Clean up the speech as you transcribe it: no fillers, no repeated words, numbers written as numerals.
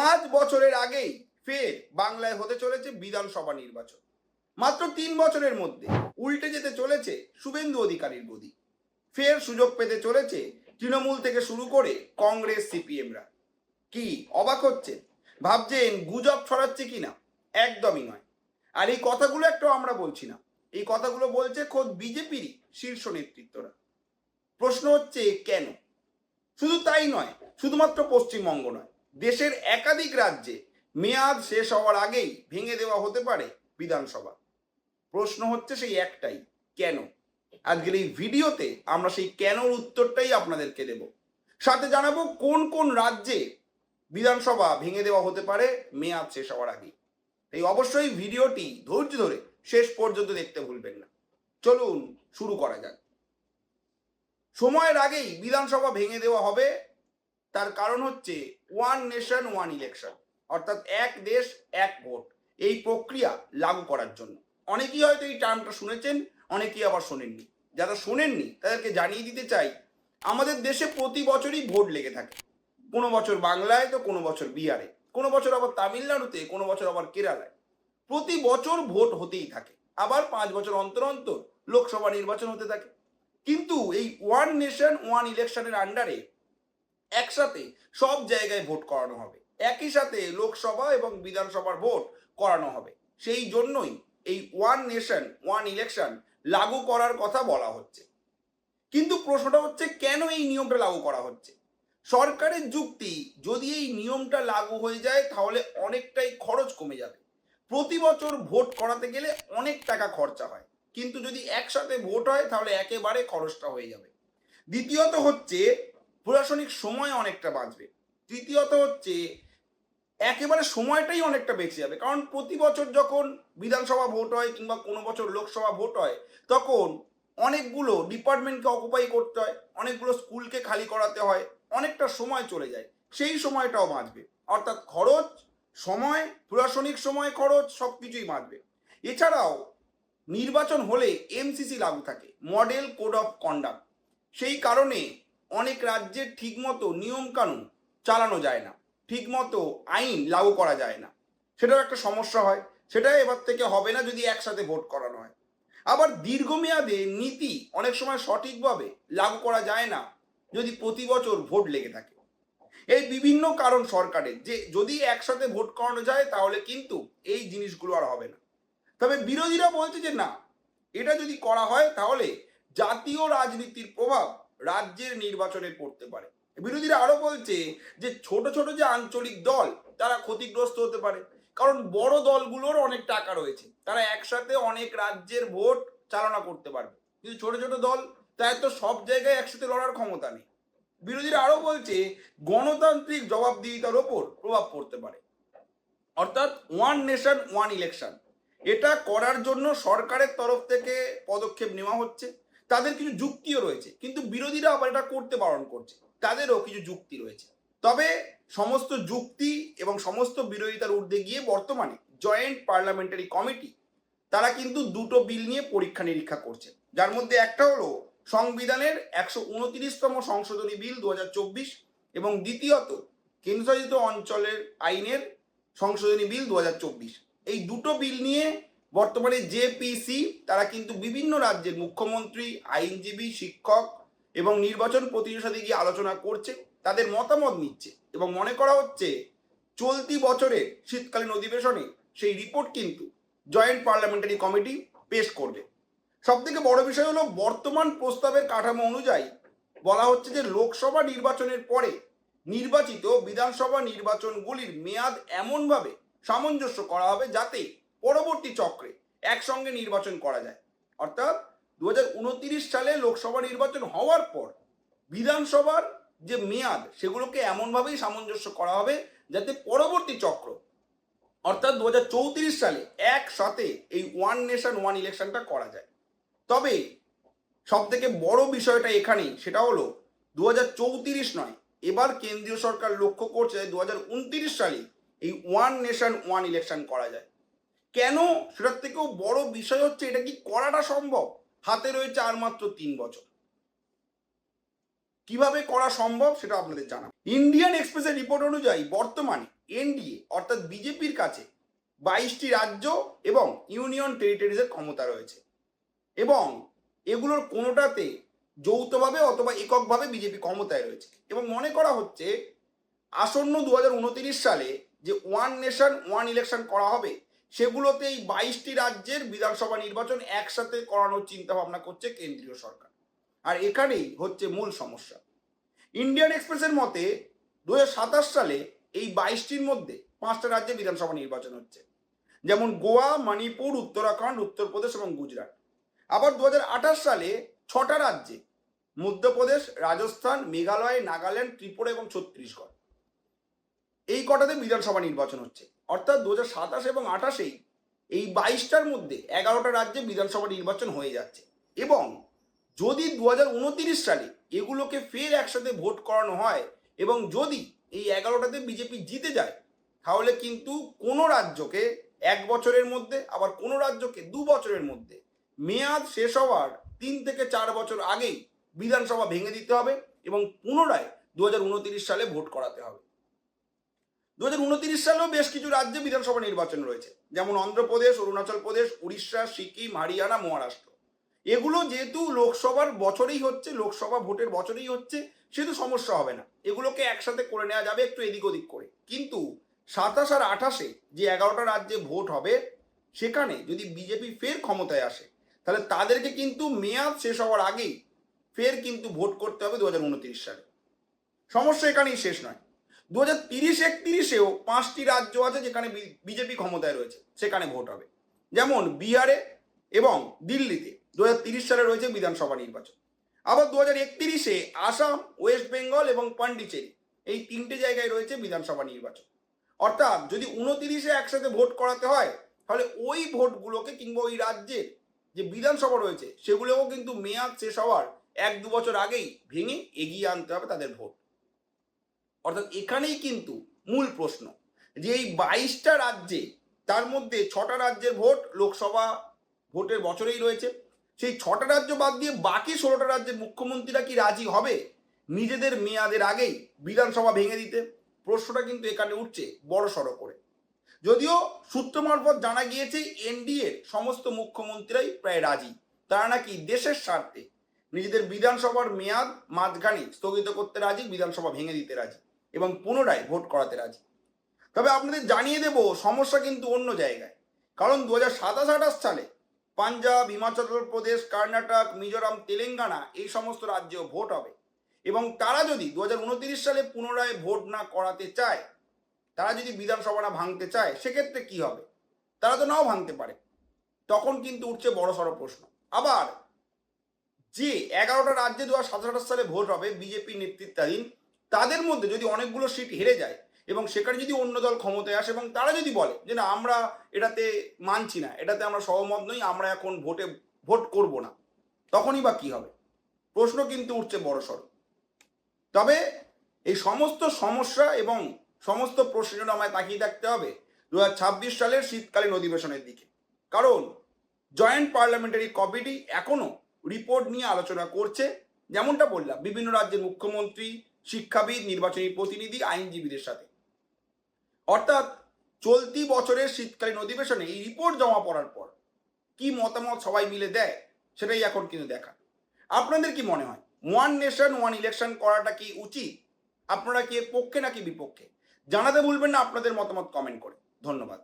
5 বছরের আগেই ফের বাংলায় হতে চলেছে বিধানসভা নির্বাচন। মাত্র 3 বছরের মধ্যে উল্টে যেতে চলেছে শুভেন্দু অধিকারীর গদি। ফের সুযোগ পেতে চলেছে তৃণমূল থেকে শুরু করে কংগ্রেস সিপিএমরা। কি অবাক হচ্ছে? ভাবছেন গুজব ছড়াচ্ছে কিনা? একদমই নয়। আর এই কথাগুলো একটাও আমরা বলছি না, এই কথাগুলো বলছে খোদ বিজেপিরই শীর্ষ নেতৃত্বরা। প্রশ্ন হচ্ছে কেন? শুধু তাই নয়, শুধুমাত্র পশ্চিমবঙ্গ নয়, দেশের একাধিক রাজ্যে মেয়াদ শেষ হওয়ার আগেই ভেঙে দেওয়া হতে পারে বিধানসভা। প্রশ্ন হচ্ছে সেই একটাই, কেন? আজকের এই ভিডিওতে আমরা সেই কেনর উত্তরটাই আপনাদেরকে দেব। সাথে জানাবো কোন কোন রাজ্যে বিধানসভা ভেঙে দেওয়া হতে পারে মেয়াদ শেষ হওয়ার আগেই। এই অবশ্যই ভিডিওটি ধৈর্য ধরে শেষ পর্যন্ত দেখতে ভুলবেন না। চলুন শুরু করা যাক। সময়ের আগেই বিধানসভা ভেঙে দেওয়া হবে, তার কারণ হচ্ছে ওয়ান নেশন ওয়ান ইলেকশন, অর্থাৎ এক দেশ এক ভোট, এই প্রক্রিয়া লাগু করার জন্য। অনেকেই হয়তো এই টার্মটা শুনেছেন, অনেকেই আবার শোনেননি। যারা শোনেননি তাদেরকে জানিয়ে দিতে চাই, আমাদের দেশে প্রতি বছরই ভোট লেগে থাকে। কোনো বছর বাংলায়, তো কোনো বছর বিহারে, কোনো বছর আবার তামিলনাড়ুতে, কোনো বছর আবার কেরালায়। প্রতি বছর ভোট হতেই থাকে। আবার 5 বছর অন্তর অন্তর লোকসভা নির্বাচন হতে থাকে। কিন্তু এই ওয়ান নেশন ওয়ান ইলেকশনের আন্ডারে একসাথে সব জায়গায় ভোট করানো হবে, একই সাথে লোকসভা এবং বিধানসভার ভোট করানো হবে। সেই জন্যই এই ওয়ান নেশন ওয়ান ইলেকশন লাগু করার কথা বলা হচ্ছে। কিন্তু প্রশ্নটা হচ্ছে কেন এই নিয়মটা লাগু করা হচ্ছে? সরকারের যুক্তি, যদি এই নিয়মটা লাগু হয়ে যায় তাহলে অনেকটাই খরচ কমে যাবে। প্রতি বছর ভোট করাতে গেলে অনেক টাকা খরচা হয়, কিন্তু যদি একসাথে ভোট হয় তাহলে একেবারে খরচটা হয়ে যাবে। দ্বিতীয়ত হচ্ছে প্রশাসনিক সময় অনেকটা বাঁচবে। তৃতীয়ত হচ্ছে একেবারে সময়টাই অনেকটা বেঁচে যাবে, কারণ প্রতি বছর যখন বিধানসভা ভোট হয় কিংবা কোনো বছর লোকসভা ভোট হয়, তখন অনেকগুলো ডিপার্টমেন্টকে অকুপাই করতে হয়, অনেকগুলো স্কুলকে খালি করাতে হয়, অনেকটা সময় চলে যায়, সেই সময়টাও বাঁচবে। অর্থাৎ খরচ, সময়, প্রশাসনিক সময়, খরচ সব কিছুই বাঁচবে। এছাড়াও নির্বাচন হলে এমসিসি লাগু থাকে, মডেল কোড অফ কন্ডাক্ট। সেই কারণে অনেক রাজ্যে ঠিকমতো নিয়মকানুন চালানো যায় না, ঠিকমতো আইন লাগু করা যায় না। সেটাও একটা সমস্যা হয়। সেটা এবার থেকে হবে না যদি একসাথে ভোট করানো হয়। আবার দীর্ঘমেয়াদে নীতি অনেক সময় সঠিকভাবে লাগু করা যায় না যদি প্রতি বছর ভোট লেগে থাকে। এই বিভিন্ন কারণ সরকারের, যে যদি একসাথে ভোট করানো যায় তাহলে কিন্তু এই জিনিসগুলো আর হবে না। তবে বিরোধীরা বলছে যে না, এটা যদি করা হয় তাহলে জাতীয় রাজনীতির প্রভাব রাজ্যের নির্বাচনে পড়তে পারে। বিরোধীরা আরো বলছে যে ছোট ছোট যে আঞ্চলিক দল, তারা ক্ষতিগ্রস্ত হতে পারে, কারণ বড় দলগুলোর অনেক টাকা রয়েছে, তারা একসাথে অনেক রাজ্যের ভোট চালনা করতে পারবে। কিন্তু ছোট ছোট দল, তাদের তো সব জায়গায় একসাথে লড়ার ক্ষমতা নেই। বিরোধীরা আরো বলছে গণতান্ত্রিক জবাবদিহিতার ওপর প্রভাব পড়তে পারে। অর্থাৎ ওয়ান নেশন ওয়ান ইলেকশন, এটা করার জন্য সরকারের তরফ থেকে পদক্ষেপ নেওয়া হচ্ছে। তাদের কিছু যুক্তিও রয়েছে, কিন্তু বিরোধীরা আবার এটা করতে বারণ করছে, তাদেরও কিছু যুক্তি রয়েছে। তবে সমস্ত যুক্তি এবং সমস্ত বিরোধিতার ঊর্ধ্বে গিয়ে বর্তমানে জয়েন্ট পার্লামেন্টারি কমিটি, তারা কিন্তু দুটো বিল নিয়ে পরীক্ষা নিরীক্ষা করছে। যার মধ্যে একটা হলো সংবিধানের 129তম সংশোধনী বিল 2024, এবং দ্বিতীয়ত কেন্দ্রশাসিত অঞ্চলের আইনের সংশোধনী বিল 2024। এই দুটো বিল নিয়ে বর্তমানে জেপিসি, তারা কিন্তু বিভিন্ন রাজ্যের মুখ্যমন্ত্রী, আইনজীবী, শিক্ষক এবং নির্বাচন প্রতিনিধির সাথে গিয়ে আলোচনা করছে, তাদের মতামত নিচ্ছে, এবং মনে করা হচ্ছে চলতি বছরের শীতকালীন অধিবেশনে সেই রিপোর্ট কিন্তু জয়েন্ট পার্লামেন্টারি কমিটি পেশ করবে। সব থেকে বড় বিষয় হলো বর্তমান প্রস্তাবের কাঠামো অনুযায়ী বলা হচ্ছে যে লোকসভা নির্বাচনের পরে নির্বাচিত বিধানসভা নির্বাচনগুলির মেয়াদ এমনভাবে সামঞ্জস্য করা হবে যাতে পরবর্তী চক্রে একসঙ্গে নির্বাচন করা যায়। অর্থাৎ 2029 সালে লোকসভা নির্বাচন হওয়ার পর বিধানসভার যে মেয়াদ, সেগুলোকে এমনভাবেই সামঞ্জস্য করা হবে যাতে পরবর্তী চক্র, অর্থাৎ 2034 সালে একসাথে এই ওয়ান নেশন ওয়ান ইলেকশনটা করা যায়। তবে সব থেকে বড় বিষয়টা এখানেই, সেটা হলো 2034 নয়, এবার কেন্দ্রীয় সরকার লক্ষ্য করছে 2029 সালে এই ওয়ান নেশন ওয়ান ইলেকশন করা যায়। কেন? সেটার থেকেও বড় বিষয় হচ্ছে এটা কি করাটা সম্ভব? হাতে রয়েছে আর মাত্র 3 বছর। কিভাবে করা সম্ভব সেটা আপনাদের জানা। ইন্ডিয়ান এক্সপ্রেসের রিপোর্ট অনুযায়ী বর্তমানে এনডিএ অর্থাৎ বিজেপির কাছে 22টি রাজ্য এবং ইউনিয়ন টেরিটরিজের ক্ষমতা রয়েছে এবং এগুলোর কোনোটাতে যৌথভাবে অথবা এককভাবে বিজেপি ক্ষমতায় রয়েছে এবং মনে করা হচ্ছে আসন্ন 2029 সালে যে ওয়ান নেশন ওয়ান ইলেকশন করা হবে সেগুলোতে এই 22টি রাজ্যের বিধানসভা নির্বাচন একসাথে করানোর চিন্তা ভাবনা করছে কেন্দ্রীয় সরকার। আর এখানেই হচ্ছে মূল সমস্যা। ইন্ডিয়ান এক্সপ্রেসের মতে 2027 সালে এই 22টির মধ্যে 5টা রাজ্যে বিধানসভা নির্বাচন হচ্ছে, যেমন গোয়া, মণিপুর, উত্তরাখণ্ড, উত্তরপ্রদেশ এবং গুজরাট। আবার 2028 সালে 6টা রাজ্যে মধ্যপ্রদেশ, রাজস্থান, মেঘালয়, নাগাল্যান্ড, ত্রিপুরা এবং ছত্তিশগড়, এই কটাতে বিধানসভা নির্বাচন হচ্ছে। অর্থাৎ 2027 এবং 28 এই 22টার মধ্যে 11টা রাজ্যে বিধানসভা নির্বাচন হয়ে যাচ্ছে এবং যদি 2029 সালে এগুলোকে ফের একসাথে ভোট করানো হয় এবং যদি এই 11টাতে বিজেপি জিতে যায় তাহলে কিন্তু কোনো রাজ্যকে 1 বছরের মধ্যে আবার কোনো রাজ্যকে 2 বছরের মধ্যে মেয়াদ শেষ হওয়ার 3 থেকে 4 বছর আগেই বিধানসভা ভেঙে দিতে হবে এবং পুনরায় 2029 সালে ভোট করাতে হবে। 2029 সালেও বেশ কিছু রাজ্যে বিধানসভা নির্বাচন রয়েছে, যেমন অন্ধ্রপ্রদেশ, অরুণাচল প্রদেশ, উড়িষ্যা, সিকিম, হরিয়ানা, মহারাষ্ট্র। এগুলো যেহেতু লোকসভার বছরেই হচ্ছে, লোকসভা ভোটের বছরেই হচ্ছে, সেহেতু সমস্যা হবে না, এগুলোকে একসাথে করে নেওয়া যাবে একটু এদিক ওদিক করে। কিন্তু 27 আর 28 যে 11টা রাজ্যে ভোট হবে সেখানে যদি বিজেপি ফের ক্ষমতায় আসে তাহলে তাদেরকে কিন্তু মেয়াদ শেষ হওয়ার আগেই ফের কিন্তু ভোট করতে হবে 2029 সালে। সমস্যা এখানেই শেষ নয়, 2030-31-এও 5টি রাজ্য আছে যেখানে বিজেপি ক্ষমতায় রয়েছে, সেখানে ভোট হবে, যেমন বিহারে এবং দিল্লিতে 2030 সালে রয়েছে বিধানসভা নির্বাচন। আবার 2031-এ আসাম, ওয়েস্ট বেঙ্গল এবং পন্ডিচেরি, এই 3টে জায়গায় রয়েছে বিধানসভা নির্বাচন। অর্থাৎ যদি 29-এ একসাথে ভোট করাতে হয় তাহলে ওই ভোটগুলোকে কিংবা ওই রাজ্যের যে বিধানসভা রয়েছে সেগুলোও কিন্তু মেয়াদ শেষ হওয়ার 1-2 বছর আগেই ভেঙে এগিয়ে আনতে হবে তাদের ভোট। অর্থাৎ এখানেই কিন্তু মূল প্রশ্ন যে এই 22টা রাজ্যে তার মধ্যে 6টা রাজ্যের ভোট লোকসভা ভোটের বছরেই রয়েছে, সেই 6টা রাজ্য বাদ দিয়ে বাকি 16টা রাজ্যের মুখ্যমন্ত্রীরা কি রাজি হবে নিজেদের মেয়াদের আগেই বিধানসভা ভেঙে দিতে? প্রশ্নটা কিন্তু এখানে উঠছে বড় সড়ো করে। যদিও সূত্র মারফত জানা গিয়েছে এনডিএর সমস্ত মুখ্যমন্ত্রীরাই প্রায় রাজি, তারা নাকি দেশের স্বার্থে নিজেদের বিধানসভার মেয়াদ মাঝখানে স্থগিত করতে রাজি, বিধানসভা ভেঙে দিতে রাজি এবং পুনরায় ভোট করাতে রাজি। তবে আপনাদের জানিয়ে দেব সমস্যা কিন্তু অন্য জায়গায়, কারণ 2027-28 সালে পাঞ্জাব, হিমাচল প্রদেশ, কর্ণাটক, মিজোরাম, তেলেঙ্গানা এই সমস্ত রাজ্যেও ভোট হবে এবং তারা যদি 2029 সালে পুনরায় ভোট না করাতে চায়, তারা যদি বিধানসভাটা ভাঙতে চায় সেক্ষেত্রে কি হবে? তারা তো নাও ভাঙতে পারে, তখন কিন্তু উঠছে বড় সড়ো প্রশ্ন। আবার যে 11টা রাজ্যে 2027-28 সালে ভোট হবে বিজেপি নেতৃত্বাধীন, তাদের মধ্যে যদি অনেকগুলো সিট হেরে যায় এবং সেখানে যদি অন্য দল ক্ষমতায় আসে এবং তারা যদি বলে যে না আমরা এটাতে মানছি না, এটাতে আমরা সহমত নই, আমরা এখন ভোট করব না, তখনই বা কি হবে? প্রশ্ন কিন্তু উঠছে বড় সড়ো। তবে এই সমস্ত সমস্যা এবং সমস্ত প্রশ্নের জন্য আমায় তাকিয়ে থাকতে হবে 2026 সালের শীতকালীন অধিবেশনের দিকে, কারণ জয়েন্ট পার্লামেন্টারি কমিটি এখনো রিপোর্ট নিয়ে আলোচনা করছে। যেমনটা বললাম, বিভিন্ন রাজ্যের মুখ্যমন্ত্রী, শিক্ষাবিদ, নির্বাচনী প্রতিনিধি, আইনজীবীদের সাথে। অর্থাৎ চলতি বছরের শীতকালীন অধিবেশনে এই রিপোর্ট জমা পড়ার পর কি মতামত সবাই মিলে দেয় সেটাই এখন কিন্তু দেখা। আপনাদের কি মনে হয় ওয়ান নেশন ওয়ান ইলেকশন করাটা কি উচিত? আপনারা কি এর পক্ষে নাকি বিপক্ষে? জানাতে ভুলবেন না আপনাদের মতামত কমেন্ট করে। ধন্যবাদ।